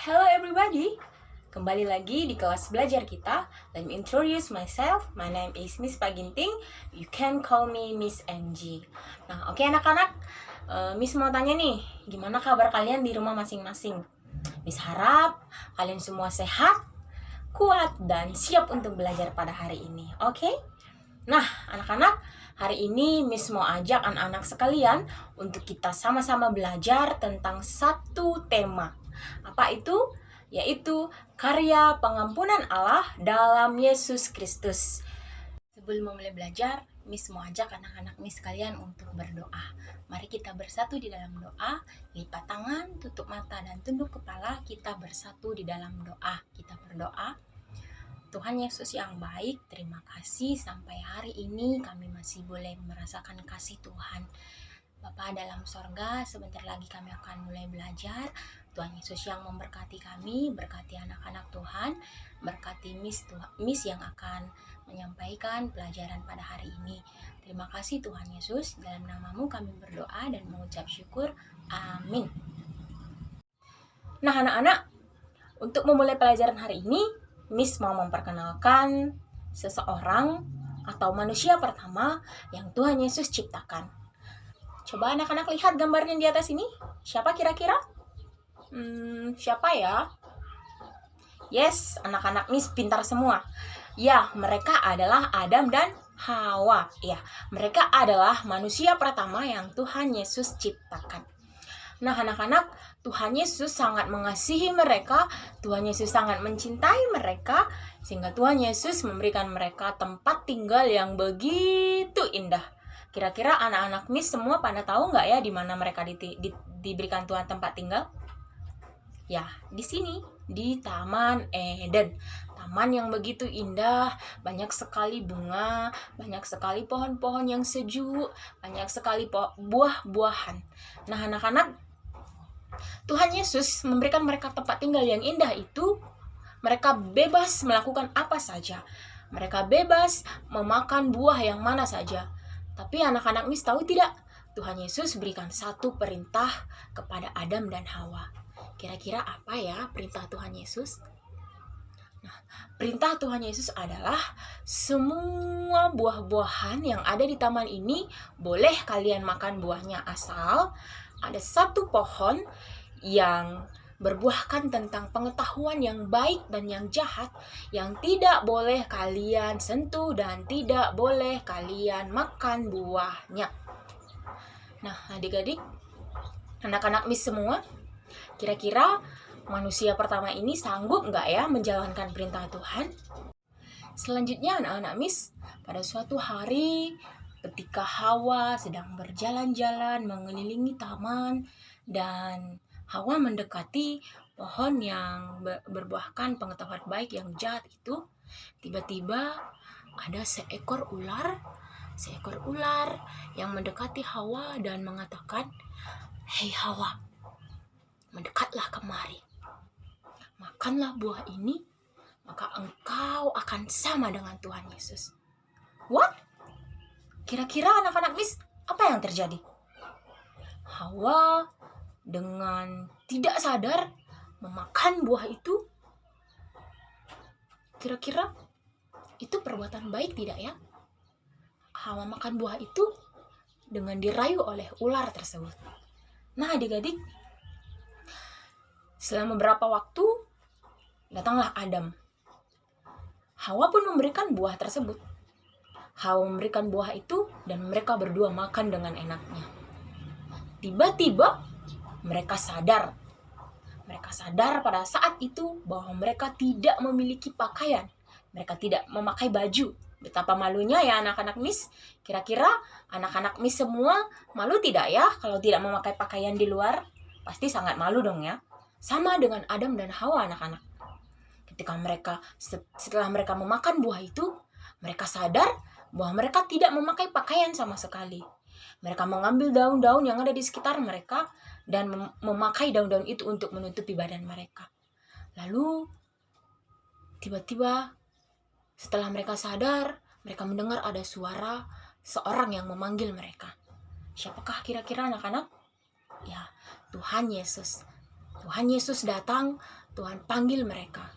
Hello everybody, kembali lagi di kelas belajar kita. Let me introduce myself. My name is Miss Paginting. You can call me Miss MG. Nah, oke anak-anak, Miss mau tanya nih, gimana kabar kalian di rumah masing-masing? Miss harap kalian semua sehat, kuat, dan siap untuk belajar pada hari ini. Oke? Nah, anak-anak, hari ini Miss mau ajak anak-anak sekalian untuk kita sama-sama belajar tentang satu tema. Apa itu? Yaitu karya pengampunan Allah dalam Yesus Kristus. Sebelum mulai belajar, Miss mau ajak anak-anak Miss sekalian untuk berdoa. Mari kita bersatu di dalam doa, lipat tangan, tutup mata, dan tunduk kepala. Kita bersatu di dalam doa. Kita berdoa. Tuhan Yesus yang baik, terima kasih sampai hari ini kami masih boleh merasakan kasih Tuhan. Bapa dalam sorga, sebentar lagi kami akan mulai belajar. Tuhan Yesus yang memberkati kami, berkati anak-anak Tuhan, berkati Miss yang akan menyampaikan pelajaran pada hari ini. Terima kasih Tuhan Yesus, dalam namamu kami berdoa dan mengucap syukur. Amin. Nah anak-anak, untuk memulai pelajaran hari ini, Miss mau memperkenalkan seseorang atau manusia pertama yang Tuhan Yesus ciptakan. Coba anak-anak lihat gambarnya di atas ini. Siapa kira-kira? Siapa ya? Yes, anak-anak Miss pintar semua. Ya, mereka adalah Adam dan Hawa. Ya, mereka adalah manusia pertama yang Tuhan Yesus ciptakan. Nah, anak-anak, Tuhan Yesus sangat mengasihi mereka, Tuhan Yesus sangat mencintai mereka, sehingga Tuhan Yesus memberikan mereka tempat tinggal yang begitu indah. Kira-kira anak-anak Miss semua pada tahu nggak ya di mana mereka diberikan Tuhan tempat tinggal? Ya, di sini, di Taman Eden. Taman yang begitu indah, banyak sekali bunga, banyak sekali pohon-pohon yang sejuk, banyak sekali buah-buahan. Nah, anak-anak, Tuhan Yesus memberikan mereka tempat tinggal yang indah itu. Mereka bebas melakukan apa saja. Mereka bebas memakan buah yang mana saja. Tapi anak-anak Miss tahu tidak? Tuhan Yesus berikan satu perintah kepada Adam dan Hawa. Kira-kira apa ya perintah Tuhan Yesus? Nah, perintah Tuhan Yesus adalah semua buah-buahan yang ada di taman ini boleh kalian makan buahnya, asal ada satu pohon yang berbuahkan tentang pengetahuan yang baik dan yang jahat yang tidak boleh kalian sentuh dan tidak boleh kalian makan buahnya. Nah, adik-adik, anak-anak Miss semua, kira-kira manusia pertama ini sanggup nggak ya menjalankan perintah Tuhan? Selanjutnya anak-anak Miss, pada suatu hari ketika Hawa sedang berjalan-jalan mengelilingi taman dan Hawa mendekati pohon yang berbuahkan pengetahuan baik yang jahat itu, tiba-tiba ada seekor ular yang mendekati Hawa dan mengatakan, "Hei Hawa, mendekatlah kemari. Makanlah buah ini, maka engkau akan sama dengan Tuhan Yesus." What? Kira-kira anak-anak Miss, apa yang terjadi? Hawa dengan tidak sadar memakan buah itu. Kira-kira itu perbuatan baik tidak ya? Hawa makan buah itu dengan dirayu oleh ular tersebut. Nah adik-adik, selama beberapa waktu datanglah Adam. Hawa pun memberikan buah tersebut. Hawa memberikan buah itu dan mereka berdua makan dengan enaknya. Tiba-tiba mereka sadar. Mereka sadar pada saat itu bahwa mereka tidak memiliki pakaian. Mereka tidak memakai baju. Betapa malunya ya anak-anak Miss. Kira-kira anak-anak Miss semua malu tidak ya kalau tidak memakai pakaian di luar? Pasti sangat malu dong ya. Sama dengan Adam dan Hawa anak-anak. Ketika setelah mereka memakan buah itu, mereka sadar bahwa mereka tidak memakai pakaian sama sekali. Mereka mengambil daun-daun yang ada di sekitar mereka dan memakai daun-daun itu untuk menutupi badan mereka. Lalu tiba-tiba setelah mereka sadar, mereka mendengar ada suara seorang yang memanggil mereka. Siapakah kira-kira anak-anak? Ya, Tuhan Yesus. Tuhan Yesus datang, Tuhan panggil mereka.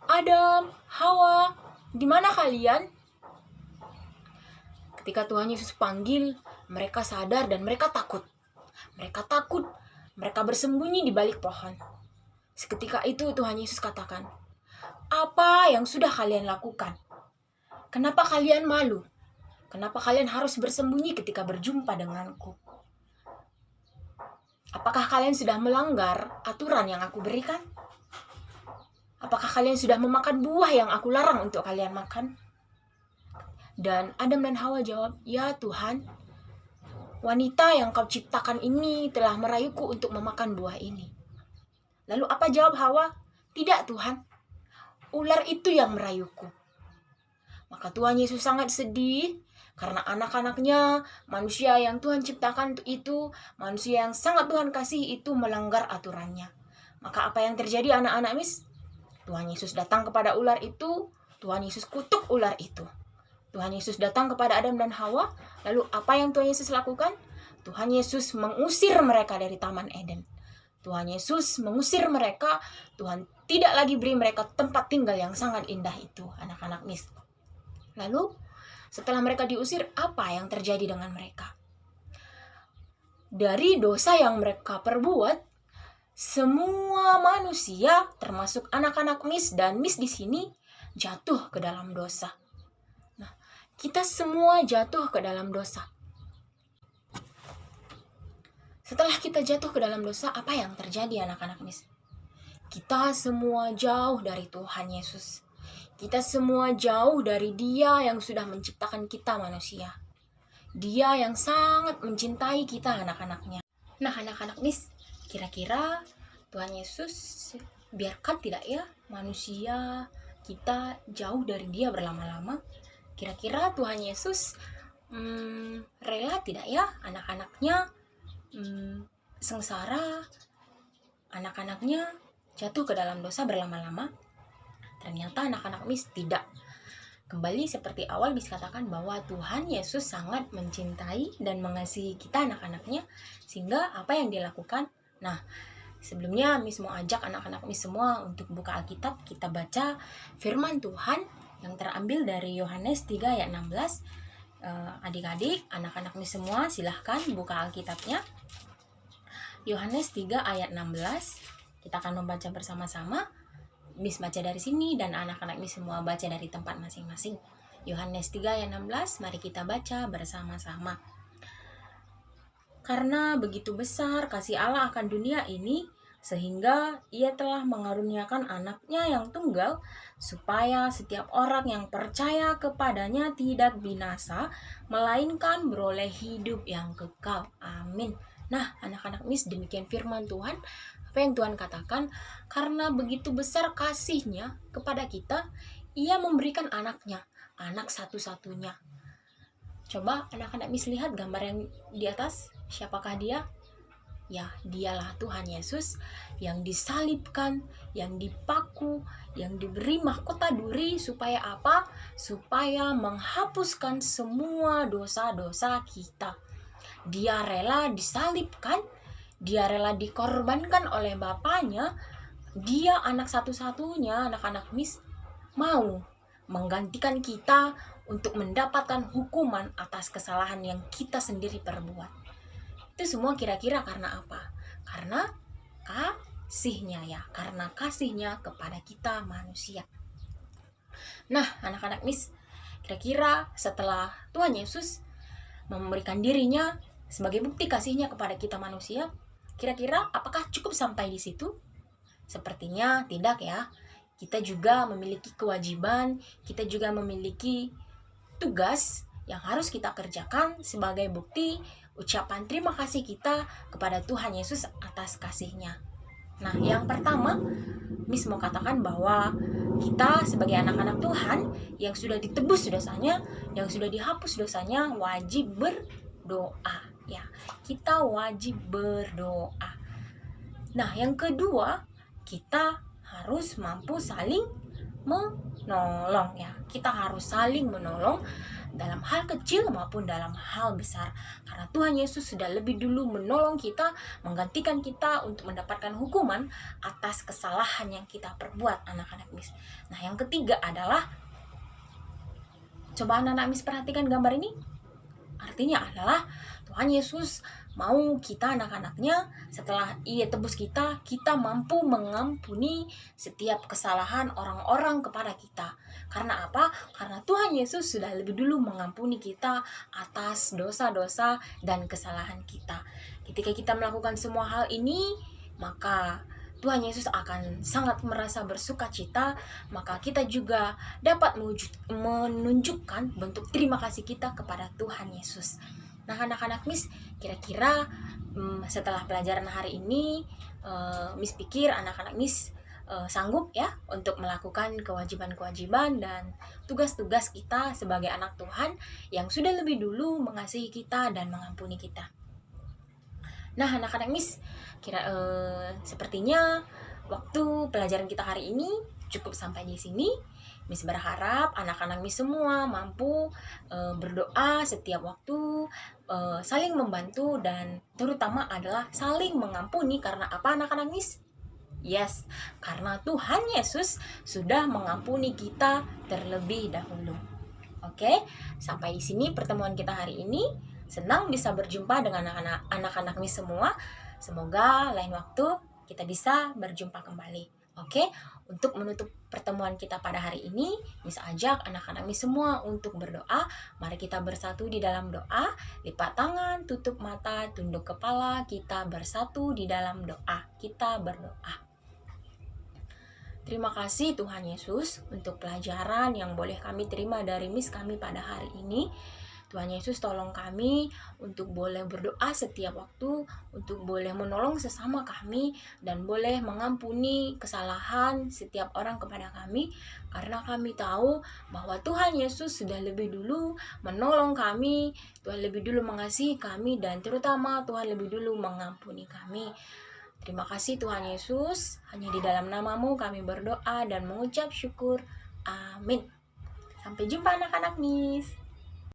Adam, Hawa, di mana kalian? Ketika Tuhan Yesus panggil, mereka sadar dan mereka takut. Mereka bersembunyi di balik pohon. Seketika itu Tuhan Yesus katakan, "Apa yang sudah kalian lakukan? Kenapa kalian malu? Kenapa kalian harus bersembunyi ketika berjumpa denganku? Apakah kalian sudah melanggar aturan yang aku berikan? Apakah kalian sudah memakan buah yang aku larang untuk kalian makan?" Dan Adam dan Hawa jawab, "Ya Tuhan, wanita yang kau ciptakan ini telah merayuku untuk memakan buah ini." Lalu apa jawab Hawa? "Tidak Tuhan, ular itu yang merayuku." Maka Tuhan Yesus sangat sedih karena anak-anaknya, manusia yang Tuhan ciptakan itu, manusia yang sangat Tuhan kasih itu melanggar aturannya. Maka apa yang terjadi anak-anak mis? Tuhan Yesus datang kepada ular itu, Tuhan Yesus kutuk ular itu. Tuhan Yesus datang kepada Adam dan Hawa, lalu apa yang Tuhan Yesus lakukan? Tuhan Yesus mengusir mereka dari Taman Eden. Tuhan Yesus mengusir mereka, Tuhan tidak lagi beri mereka tempat tinggal yang sangat indah itu, anak-anak mis. Lalu, setelah mereka diusir, apa yang terjadi dengan mereka? Dari dosa yang mereka perbuat, semua manusia, termasuk anak-anak mis dan mis di sini, jatuh ke dalam dosa. Nah, kita semua jatuh ke dalam dosa. Setelah kita jatuh ke dalam dosa, apa yang terjadi anak-anak mis? Kita semua jauh dari Tuhan Yesus. Kita semua jauh dari Dia yang sudah menciptakan kita manusia. Dia yang sangat mencintai kita anak-anaknya. Nah anak-anak mis, kira-kira Tuhan Yesus biarkan tidak ya manusia kita jauh dari Dia berlama-lama? Kira-kira Tuhan Yesus rela tidak ya anak-anaknya sengsara, anak-anaknya jatuh ke dalam dosa berlama-lama? Ternyata anak-anak mis tidak. Kembali seperti awal bisa katakan bahwa Tuhan Yesus sangat mencintai dan mengasihi kita anak-anaknya, sehingga apa yang dilakukan. Nah, sebelumnya Miss mau ajak anak-anak Miss semua untuk buka Alkitab, kita baca firman Tuhan yang terambil dari Yohanes 3 ayat 16. Adik-adik, anak-anak Miss semua silahkan buka Alkitabnya. Yohanes 3 ayat 16. Kita akan membaca bersama-sama. Miss baca dari sini dan anak-anak Miss semua baca dari tempat masing-masing. Yohanes 3 ayat 16, mari kita baca bersama-sama. Karena begitu besar kasih Allah akan dunia ini, sehingga Ia telah mengaruniakan anaknya yang tunggal, supaya setiap orang yang percaya kepadanya tidak binasa, melainkan beroleh hidup yang kekal. Amin. Nah, anak-anak Miss, demikian firman Tuhan. Apa yang Tuhan katakan, karena begitu besar kasihnya kepada kita, Ia memberikan anaknya, anak satu-satunya. Coba anak-anak Miss lihat gambar yang di atas, siapakah dia? Ya, dialah Tuhan Yesus yang disalibkan, yang dipaku, yang diberi mahkota duri, supaya apa? Supaya menghapuskan semua dosa-dosa kita. Dia rela disalibkan, Dia rela dikorbankan oleh Bapaknya. Dia anak satu-satunya, anak-anak Miss, mau menggantikan kita untuk mendapatkan hukuman atas kesalahan yang kita sendiri perbuat. Itu semua kira-kira karena apa? Karena kasihnya ya, karena kasihnya kepada kita manusia. Nah, anak-anak Miss, kira-kira setelah Tuhan Yesus memberikan dirinya sebagai bukti kasihnya kepada kita manusia, kira-kira apakah cukup sampai di situ? Sepertinya tidak ya. Kita juga memiliki kewajiban, kita juga memiliki tugas yang harus kita kerjakan sebagai bukti ucapan terima kasih kita kepada Tuhan Yesus atas kasihnya. Nah, yang pertama, Miss mau katakan bahwa kita sebagai anak-anak Tuhan yang sudah ditebus dosanya, yang sudah dihapus dosanya, wajib berdoa. Ya, kita wajib berdoa. Nah, yang kedua, kita harus mampu saling menolong ya. Kita harus saling menolong dalam hal kecil maupun dalam hal besar. Karena Tuhan Yesus sudah lebih dulu menolong kita, menggantikan kita untuk mendapatkan hukuman atas kesalahan yang kita perbuat, anak-anak Miss. Nah, yang ketiga adalah, coba anak-anak Miss perhatikan gambar ini. Artinya adalah Tuhan Yesus mau kita anak-anaknya, setelah Ia tebus kita, kita mampu mengampuni setiap kesalahan orang-orang kepada kita. Karena apa? Karena Tuhan Yesus sudah lebih dulu mengampuni kita atas dosa-dosa dan kesalahan kita. Ketika kita melakukan semua hal ini, maka Tuhan Yesus akan sangat merasa bersuka cita, maka kita juga dapat menunjukkan bentuk terima kasih kita kepada Tuhan Yesus. Nah, anak-anak Miss, kira-kira setelah pelajaran hari ini, Miss pikir anak-anak Miss sanggup ya untuk melakukan kewajiban-kewajiban dan tugas-tugas kita sebagai anak Tuhan yang sudah lebih dulu mengasihi kita dan mengampuni kita. Nah, anak-anak Miss, sepertinya waktu pelajaran kita hari ini cukup sampai di sini. Miss berharap anak-anak Miss semua mampu berdoa setiap waktu, saling membantu, dan terutama adalah saling mengampuni. Karena apa, anak-anak Miss? Yes, karena Tuhan Yesus sudah mengampuni kita terlebih dahulu. Oke, sampai di sini pertemuan kita hari ini. Senang bisa berjumpa dengan anak-anak Miss semua. Semoga lain waktu kita bisa berjumpa kembali. Oke, untuk menutup pertemuan kita pada hari ini, Miss ajak anak-anak Miss semua untuk berdoa. Mari kita bersatu di dalam doa. Lipat tangan, tutup mata, tunduk kepala. Kita bersatu di dalam doa. Kita berdoa. Terima kasih Tuhan Yesus untuk pelajaran yang boleh kami terima dari Miss kami pada hari ini. Tuhan Yesus tolong kami untuk boleh berdoa setiap waktu, untuk boleh menolong sesama kami, dan boleh mengampuni kesalahan setiap orang kepada kami, karena kami tahu bahwa Tuhan Yesus sudah lebih dulu menolong kami, Tuhan lebih dulu mengasihi kami, dan terutama Tuhan lebih dulu mengampuni kami. Terima kasih Tuhan Yesus, hanya di dalam nama-Mu kami berdoa dan mengucap syukur. Amin. Sampai jumpa anak-anak Miss.